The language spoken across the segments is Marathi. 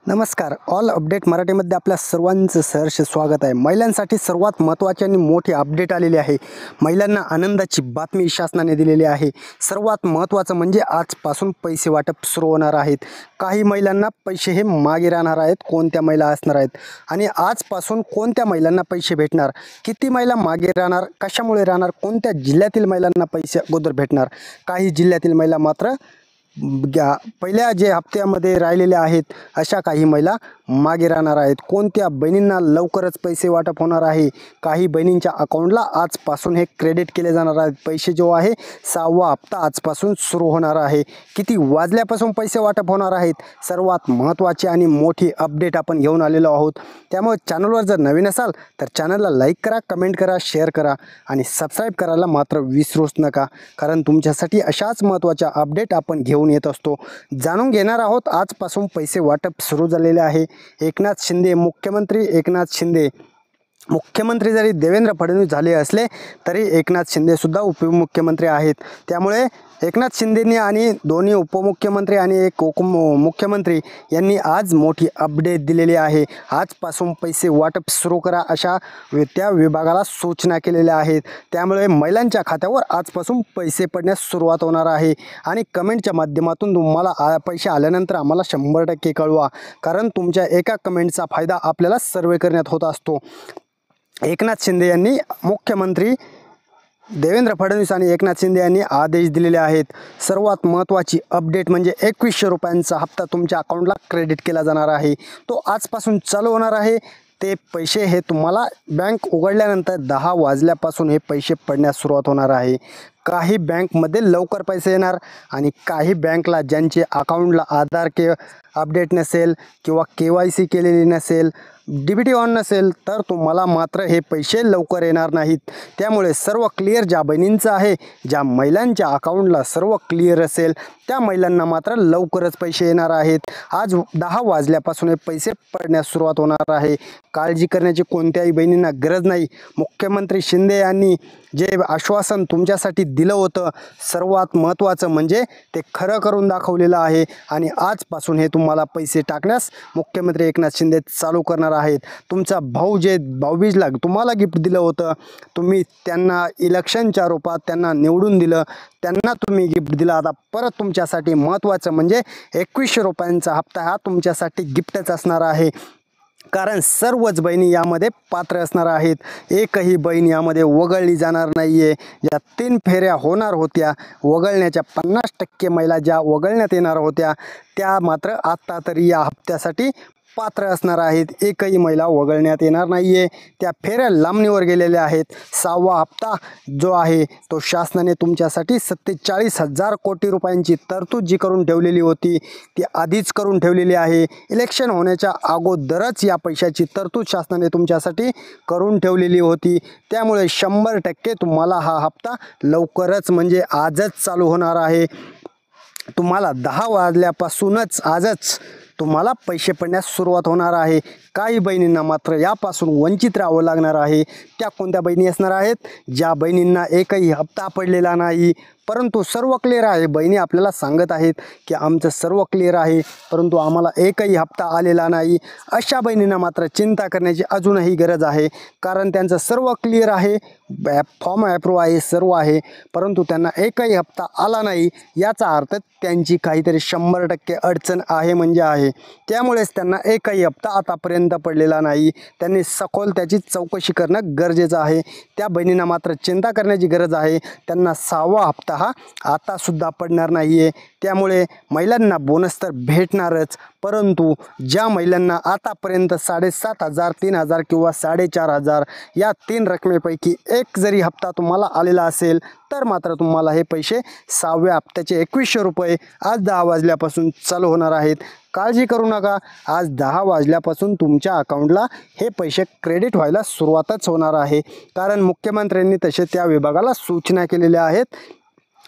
नमस्कार. ऑल अपडेट मराठीमध्ये आपल्या सर्वांचं सहर्ष स्वागत आहे. महिलांसाठी सर्वात महत्त्वाची आणि मोठी अपडेट आलेली आहे. महिलांना आनंदाची बातमी शासनाने दिलेली आहे. सर्वात महत्त्वाचं म्हणजे आजपासून पैसे वाटप सुरू होणार आहेत. काही महिलांना पैसे हे मागे राहणार आहेत. कोणत्या महिला असणार आहेत आणि आजपासून कोणत्या महिलांना पैसे भेटणार, किती महिला मागे राहणार, कशामुळे राहणार, कोणत्या जिल्ह्यातील महिलांना पैसे अगोदर भेटणार, काही जिल्ह्यातील महिला मात्र पहिल्या जे हप्त्यामध्ये राहिलेल्या आहेत अशा काही महिला मागे राहणार आहेत. कोणत्या बहिणींना लवकरच पैसे वाटप होणार आहे, काही बहिणींच्या अकाउंटला आजपासून हे क्रेडिट केले जाणार आहेत. पैसे जो आहे 6वा हप्ता आजपासून सुरू होणार आहे. किती वाजल्यापासून पैसे वाटप होणार आहेत, सर्वात महत्त्वाची आणि मोठी अपडेट आपण घेऊन आलेलो आहोत. त्यामुळे चॅनलवर जर नवीन असाल तर चॅनलला लाईक करा, कमेंट करा, शेअर करा आणि सबस्क्राईब करायला मात्र विसरूच नका, कारण तुमच्यासाठी अशाच महत्त्वाच्या अपडेट आपण घेऊन येत असतो. जाणून घेणार आहोत आजपासून पैसे वाटप सुरू झालेले आहे. एकनाथ शिंदे मुख्यमंत्री जरी देवेंद्र फडणवीस झाले असले तरी एकनाथ शिंदे सुद्धा उपमुख्यमंत्री आहेत. त्यामुळे एकनाथ शिंदेंनी आणि दोन्ही उपमुख्यमंत्री आणि एक मुख्यमंत्री यांनी आज मोठी अपडेट दिलेली आहे. आजपासून पैसे वाटप सुरू करा अशा त्या विभागाला सूचना केलेल्या आहेत. त्यामुळे महिलांच्या खात्यावर आजपासून पैसे पडण्यास सुरुवात होणार आहे. आणि कमेंटच्या माध्यमातून तुम्हाला पैसे आल्यानंतर आम्हाला 100% कळवा, कारण तुमच्या एका कमेंटचा फायदा आपल्याला सर्वे करण्यात होत असतो. एकनाथ शिंदे यांनी मुख्यमंत्री देवेंद्र फडणवीस आणि एकनाथ शिंदे यांनी आदेश दिलेले आहेत. सर्वात महत्त्वाची अपडेट म्हणजे 2100 रुपयांचा हप्ता तुमच्या अकाउंटला क्रेडिट केला जाणार आहे. तो आजपासून चालू होणार आहे. ते पैसे हे तुम्हाला बँक उघडल्यानंतर 10 वाजल्यापासून हे पैसे पडण्यास सुरुवात होणार आहे. काही बँकमध्ये लवकर पैसे येणार आणि काही बँकला ज्यांचे अकाउंटला आधार अपडेट नसेल किंवा KYC केलेली नसेल, DBT ऑन नसेल तर तुम्हाला मात्र हे पैसे लवकर येणार नाहीत. त्यामुळे सर्व क्लिअर ज्या बहिणींचं आहे, ज्या महिलांच्या अकाउंटला सर्व क्लिअर असेल त्या महिलांना मात्र लवकरच पैसे येणार आहेत. आज 10 वाजल्यापासून हे पैसे पडण्यास सुरुवात होणार आहे. काळजी करण्याची कोणत्याही बहिणींना गरज नाही. मुख्यमंत्री शिंदे यांनी जे आश्वासन तुमच्यासाठी दिलं होतं, सर्वात महत्त्वाचं म्हणजे ते खरं करून दाखवलेलं आहे. आणि आजपासून हे तुम्हाला पैसे टाकण्यास मुख्यमंत्री एकनाथ शिंदे चालू करणार आहेत. तुमचा भाऊ जे भाऊबीजला तुम्हाला गिफ्ट दिलं होतं, तुम्ही त्यांना इलेक्शनच्या रूपात त्यांना निवडून दिलं, त्यांना तुम्ही गिफ्ट दिलं. आता परत तुमच्यासाठी महत्त्वाचं म्हणजे 2100 रुपयांचा हप्ता हा तुमच्यासाठी गिफ्टच असणार आहे, कारण सर्वच बहिणी यामध्ये पात्र असणार आहेत. एकही बहीण यामध्ये वगळली जाणार नाही आहे. ज्या 3 फेऱ्या होणार होत्या, वगळण्याच्या 50% महिला ज्या वगळण्यात येणार होत्या त्या मात्र आता तरी या हप्त्यासाठी पात्र असणार आहेत. एकही महिला वगळण्यात येणार नाही आहे. त्या फेऱ्या लांबणीवर गेलेल्या आहेत. 6वा हप्ता जो आहे तो शासनाने तुमच्यासाठी 47,000 कोटी रुपयांची तरतूद जी करून ठेवलेली होती ती आधीच करून ठेवलेली आहे. इलेक्शन होण्याच्या अगोदरच या पैशाची तरतूद शासनाने तुमच्यासाठी करून ठेवलेली होती. त्यामुळे 100% तुम्हाला हा हप्ता लवकरच म्हणजे आजच चालू होणार आहे. तुम्हाला 10 वाजल्यापासूनच आजच तुम्हाला पैसे पडण्यास सुरुवात होणार आहे. काही बहिणींना मात्र यापासून वंचित राहावं लागणार आहे. त्या कोणत्या बहिणी असणार आहेत, ज्या बहिणींना एकही हप्ता पडलेला नाही परंतु सर्व क्लिअर आहे. बहिणी आपल्याला सांगत आहेत की आमचं सर्व क्लिअर आहे परंतु आम्हाला एकही हप्ता आलेला नाही. अशा बहिणींना मात्र चिंता करण्याची अजूनही गरज आहे, कारण त्यांचं सर्व क्लिअर आहे, फॉर्म अप्रूव्ह आहे, सर्व आहे, परंतु त्यांना एकही हप्ता आला नाही. याचा अर्थ त्यांची काहीतरी 100% अडचण आहे म्हणजे आहे. त्यामुळेच त्यांना एकही हप्ता आतापर्यंत पडलेला नाही. त्यांनी सखोल त्याची चौकशी करणं गरजेचं आहे. त्या बहिणींना मात्र चिंता करण्याची गरज आहे. त्यांना 6वा हप्ता हा आतासुद्धा पडणार नाही आहे. त्यामुळे महिलांना बोनस तर भेटणारच, परंतु ज्या महिलांना आतापर्यंत 7,500, 3,000 किंवा 4,500 या 3 रकमेपैकी एक जरी हप्ता तुम्हाला आलेला असेल तर मात्र तुम्हाला हे पैसे 6व्या हप्त्याचे 2100 रुपये आज 10 वाजल्यापासून चालू होणार आहेत. काळजी करू नका. आज 10 वाजल्यापासून तुमच्या अकाउंटला हे पैसे क्रेडिट व्हायला सुरुवातच होणार आहे, कारण मुख्यमंत्र्यांनी तसे त्या विभागाला सूचना केलेल्या आहेत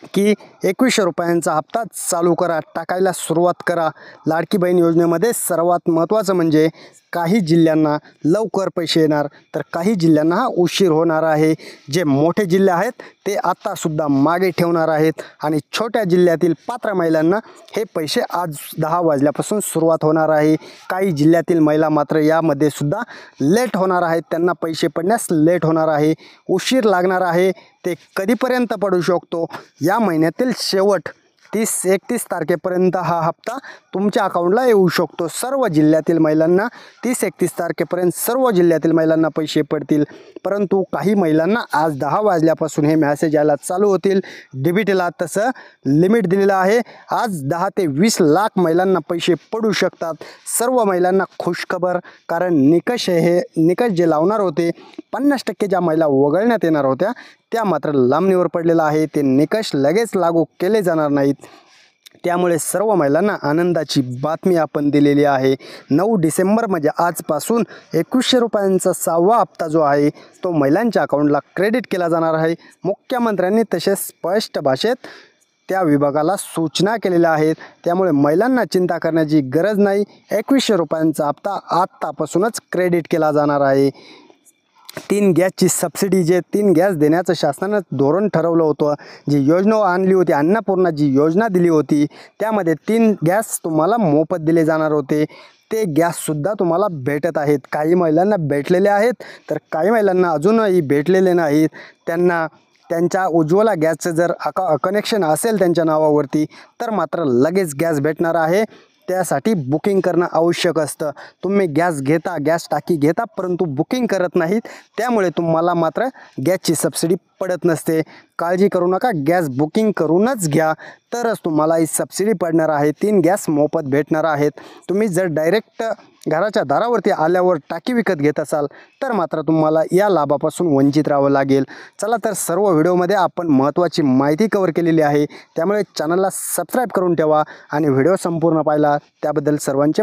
की 2100 रुपयांचा हप्ता चालू करा, टाकायला सुरुवात करा. लाडकी बहीण योजनेमध्ये सर्वात महत्त्वाचं म्हणजे काही जिल्ह्यांना लवकर पैसे येणार तर काही जिल्ह्यांना हा उशीर होणार आहे। जे मोठे जिल्हे आहेत ते आत्तासुद्धा मागे ठेवणार आहेत आणि छोट्या जिल्ह्यातील पात्र महिलांना हे पैसे आज 10 वाजल्यापासून सुरुवात होणार आहे। काही जिल्ह्यातील महिला मात्र यामध्ये सुद्धा लेट होणार आहेत, त्यांना पैसे पडण्यास लेट होणार आहे, उशीर लागणार आहे। ते कधीपर्यंत पडू शकतो? या महिन्यातील शेवट 30-31 तारखेपर्यंत हा हप्ता तुमच्या अकाउंटला येऊ शकतो। सर्व जिल्ह्यातील महिलांना 30-31 तारखेपर्यंत सर्व जिल्ह्यातील महिलांना पैसे पडतील, परंतु काही महिलांना आज 10 वाजल्यापासून हे मॅसेज यायला चालू होतील। DBTला तसं लिमिट दिलेलं आहे, आज 10 ते 20 लाख महिलांना पैसे पडू शकतात। सर्व महिलांना खुशखबर, कारण निकष जे लावणार होते 50% ज्या महिला वगळण्यात येणार होत्या त्या मात्र लांबणीवर पडलेला आहे। ते निकष लगेच लागू केले जाणार नाहीत, त्यामुळे सर्व महिलांना आनंदाची बातमी आपण दिलेली आहे। 9 डिसेंबर म्हणजे आजपासून 2100 रुपयांचा 6वा हप्ता जो आहे तो महिलांच्या अकाउंटला क्रेडिट केला जाणार आहे। मुख्यमंत्र्यांनी तसे स्पष्ट भाषेत त्या विभागाला सूचना केलेल्या आहेत, त्यामुळे महिलांना चिंता करण्याची गरज नाही। 2100 रुपयांचा हप्ता आत्तापासूनच क्रेडिट केला जाणार आहे। 3 गॅसची सबसिडी, जे 3 गॅस देण्याचं शासनानं धोरण ठरवलं होतं, जी योजना आणली होती, अन्नपूर्णा जी योजना दिली होती त्यामध्ये 3 गॅस तुम्हाला मोफत दिले जाणार होते, ते गॅससुद्धा तुम्हाला भेटत आहेत। काही महिलांना भेटलेले आहेत तर काही महिलांना अजूनही भेटलेले नाहीत। त्यांना त्यांच्या उज्ज्वला गॅसचं जर कनेक्शन असेल त्यांच्या नावावरती तर मात्र लगेच गॅस भेटणार आहे। त्यासाठी बुकिंग करणं आवश्यक असतं। तुम्ही गॅस घेता, गॅस टाकी घेता, परंतु बुकिंग करत नाहीत, त्यामुळे तुम्हाला मात्र गॅसची सबसिडी पडत नसते। काळजी करू नका, गॅस बुकिंग करूनच घ्या तरच तुम्हाला ही सबसिडी पडणार आहे। 3 गॅस मोफत भेटणार आहेत। तुम्ही जर डायरेक्ट घराच्या दारावरती आल्यावर टाकी विकत घेत असाल तर मात्र तुम्हाला या लाभापासून वंचित राहावं लागेल। चला तर सर्व व्हिडिओमध्ये आपण महत्त्वाची माहिती कव्हर केलेली आहे, त्यामुळे चॅनलला सबस्क्राईब करून ठेवा आणि व्हिडिओ संपूर्ण पाहिला त्याबद्दल सर्वांचे